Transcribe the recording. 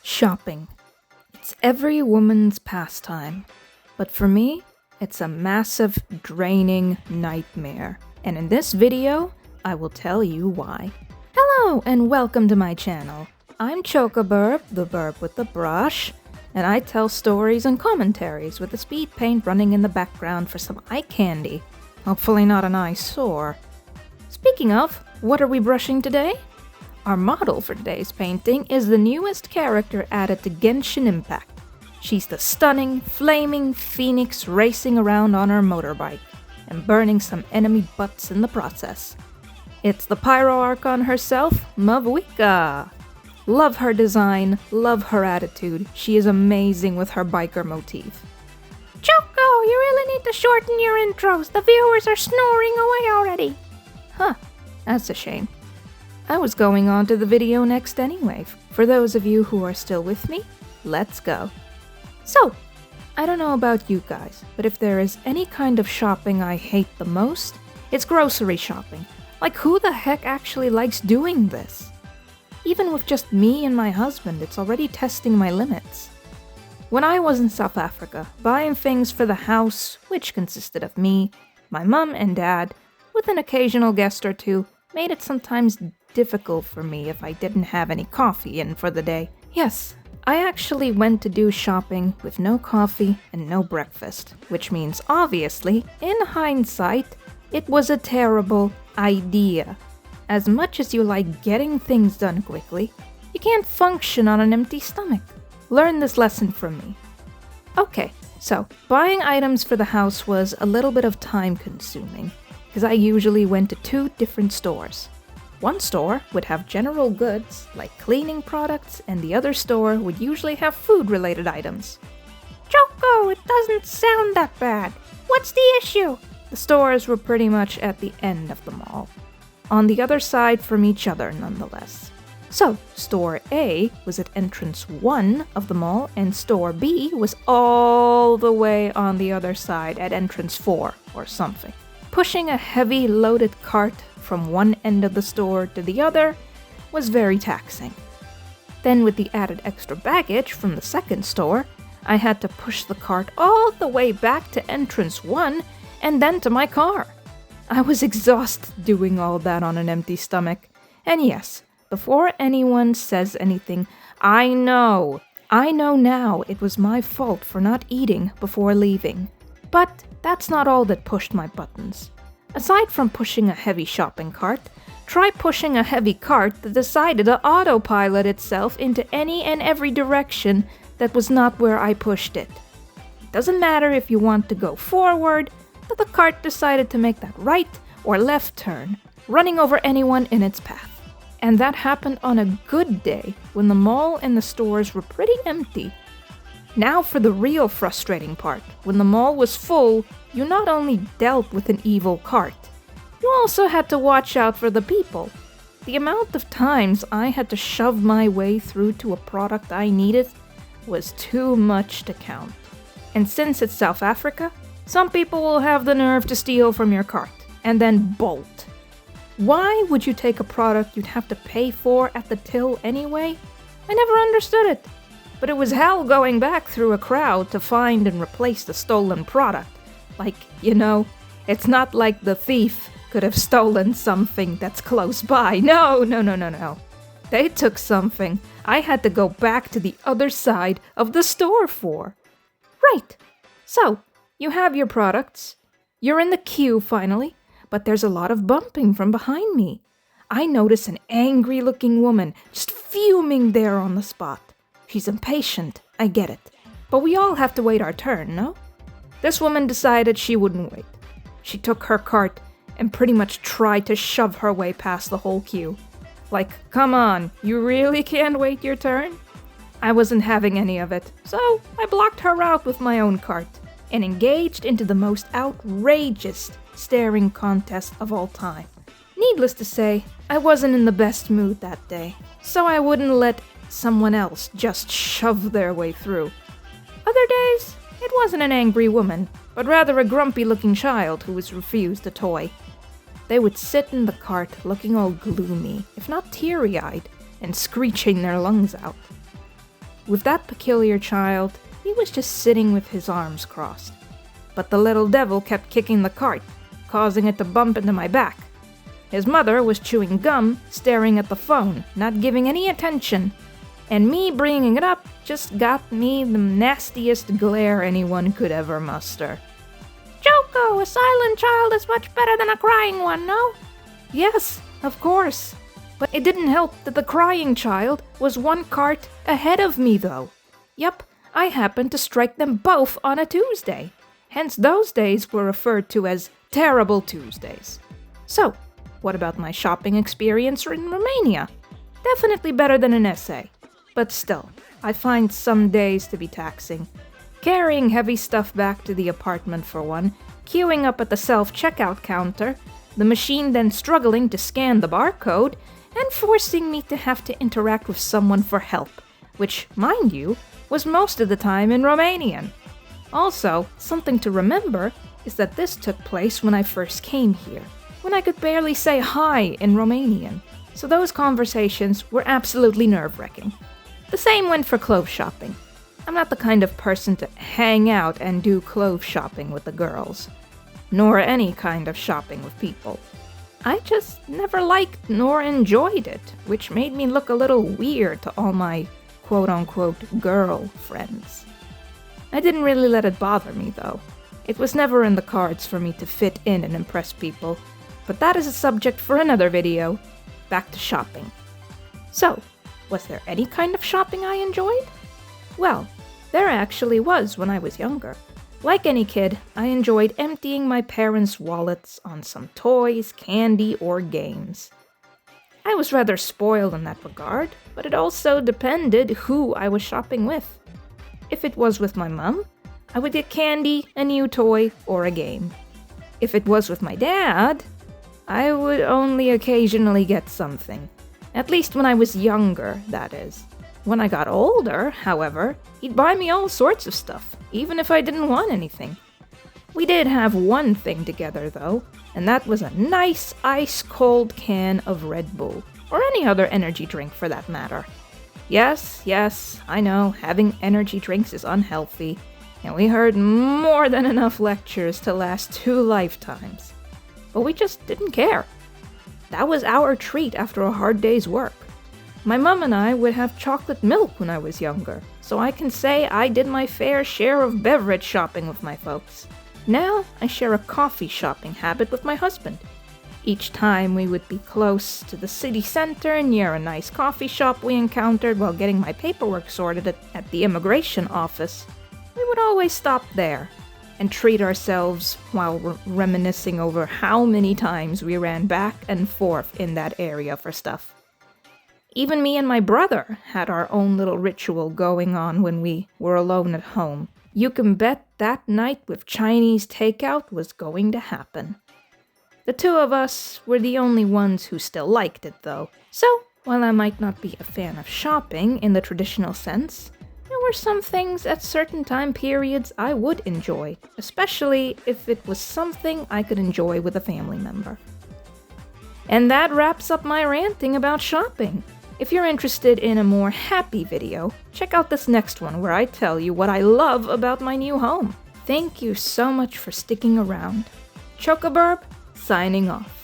Shopping. It's every woman's pastime. But for me, it's a massive, draining nightmare. And in this video, I will tell you why. Hello and welcome to my channel. I'm Chocobirb, the bird with the brush, and I tell stories and commentaries with the speed paint running in the background for some eye candy. Hopefully not an eyesore. Speaking of, what are we brushing today? Our model for today's painting is the newest character added to Genshin Impact. She's the stunning, flaming phoenix racing around on her motorbike and burning some enemy butts in the process. It's the Pyro Archon herself, Mavuika. Love her design, love her attitude. She is amazing with her biker motif. Choco, you really need to shorten your intros. The viewers are snoring away already. Huh, that's a shame. I was going on to the video next anyway. For those of you who are still with me, let's go. So, I don't know about you guys, but if there is any kind of shopping I hate the most, it's grocery shopping. Like, who the heck actually likes doing this? Even with just me and my husband, it's already testing my limits. When I was in South Africa, buying things for the house, which consisted of me, my mum and dad, with an occasional guest or two, made it sometimes difficult for me if I didn't have any coffee in for the day. Yes, I actually went to do shopping with no coffee and no breakfast, which means obviously, in hindsight, it was a terrible idea. As much as you like getting things done quickly, you can't function on an empty stomach. Learn this lesson from me. Okay, so buying items for the house was a little bit of time consuming, because I usually went to 2 different stores. One store would have general goods, like cleaning products, and the other store would usually have food-related items. Choco, it doesn't sound that bad. What's the issue? The stores were pretty much at the end of the mall. On the other side from each other, nonetheless. So, store A was at entrance 1 of the mall, and store B was all the way on the other side at entrance 4, or something. Pushing a heavy loaded cart from one end of the store to the other was very taxing. Then with the added extra baggage from the second store, I had to push the cart all the way back to entrance 1 and then to my car. I was exhausted doing all that on an empty stomach. And yes, before anyone says anything, I know now it was my fault for not eating before leaving. But that's not all that pushed my buttons. Aside from pushing a heavy shopping cart, try pushing a heavy cart that decided to autopilot itself into any and every direction that was not where I pushed it. It doesn't matter if you want to go forward, but the cart decided to make that right or left turn, running over anyone in its path. And that happened on a good day when the mall and the stores were pretty empty. Now for the real frustrating part. When the mall was full, you not only dealt with an evil cart, you also had to watch out for the people. The amount of times I had to shove my way through to a product I needed was too much to count. And since it's South Africa, some people will have the nerve to steal from your cart and then bolt. Why would you take a product you'd have to pay for at the till anyway? I never understood it. But it was hell going back through a crowd to find and replace the stolen product. Like, it's not like the thief could have stolen something that's close by. No. They took something I had to go back to the other side of the store for. Right. So, you have your products. You're in the queue finally, but there's a lot of bumping from behind me. I notice an angry-looking woman just fuming there on the spot. She's impatient, I get it. But we all have to wait our turn, no? This woman decided she wouldn't wait. She took her cart and pretty much tried to shove her way past the whole queue. Like, come on, you really can't wait your turn? I wasn't having any of it, so I blocked her route with my own cart and engaged into the most outrageous staring contest of all time. Needless to say, I wasn't in the best mood that day, so I wouldn't let someone else just shove their way through. Other days, it wasn't an angry woman, but rather a grumpy-looking child who was refused a toy. They would sit in the cart looking all gloomy, if not teary-eyed, and screeching their lungs out. With that peculiar child, he was just sitting with his arms crossed. But the little devil kept kicking the cart, causing it to bump into my back. His mother was chewing gum, staring at the phone, not giving any attention. And me bringing it up just got me the nastiest glare anyone could ever muster. Choco, a silent child is much better than a crying one, no? Yes, of course. But it didn't help that the crying child was one cart ahead of me, though. Yep, I happened to strike them both on a Tuesday. Hence those days were referred to as Terrible Tuesdays. So, what about my shopping experience in Romania? Definitely better than an essay. But still, I find some days to be taxing. Carrying heavy stuff back to the apartment for one, queuing up at the self-checkout counter, the machine then struggling to scan the barcode, and forcing me to have to interact with someone for help, which, mind you, was most of the time in Romanian. Also, something to remember is that this took place when I first came here, when I could barely say hi in Romanian, so those conversations were absolutely nerve-wracking. The same went for clothes shopping. I'm not the kind of person to hang out and do clothes shopping with the girls, nor any kind of shopping with people. I just never liked nor enjoyed it, which made me look a little weird to all my quote-unquote girl friends. I didn't really let it bother me, though. It was never in the cards for me to fit in and impress people, but that is a subject for another video. Back to shopping. So, was there any kind of shopping I enjoyed? Well, there actually was when I was younger. Like any kid, I enjoyed emptying my parents' wallets on some toys, candy, or games. I was rather spoiled in that regard, but it also depended who I was shopping with. If it was with my mom, I would get candy, a new toy, or a game. If it was with my dad, I would only occasionally get something. At least when I was younger, that is. When I got older, however, he'd buy me all sorts of stuff, even if I didn't want anything. We did have one thing together, though, and that was a nice ice-cold can of Red Bull, or any other energy drink for that matter. Yes, I know, having energy drinks is unhealthy, and we heard more than enough lectures to last 2 lifetimes. But we just didn't care. That was our treat after a hard day's work. My mom and I would have chocolate milk when I was younger, so I can say I did my fair share of beverage shopping with my folks. Now, I share a coffee shopping habit with my husband. Each time we would be close to the city center near a nice coffee shop we encountered while getting my paperwork sorted at the immigration office, we would always stop there and treat ourselves while reminiscing over how many times we ran back and forth in that area for stuff. Even me and my brother had our own little ritual going on when we were alone at home. You can bet that night with Chinese takeout was going to happen. The 2 of us were the only ones who still liked it, though. So, while I might not be a fan of shopping in the traditional sense, there were some things at certain time periods I would enjoy, especially if it was something I could enjoy with a family member. And that wraps up my ranting about shopping. If you're interested in a more happy video, check out this next one where I tell you what I love about my new home. Thank you so much for sticking around. Chocobirb, signing off.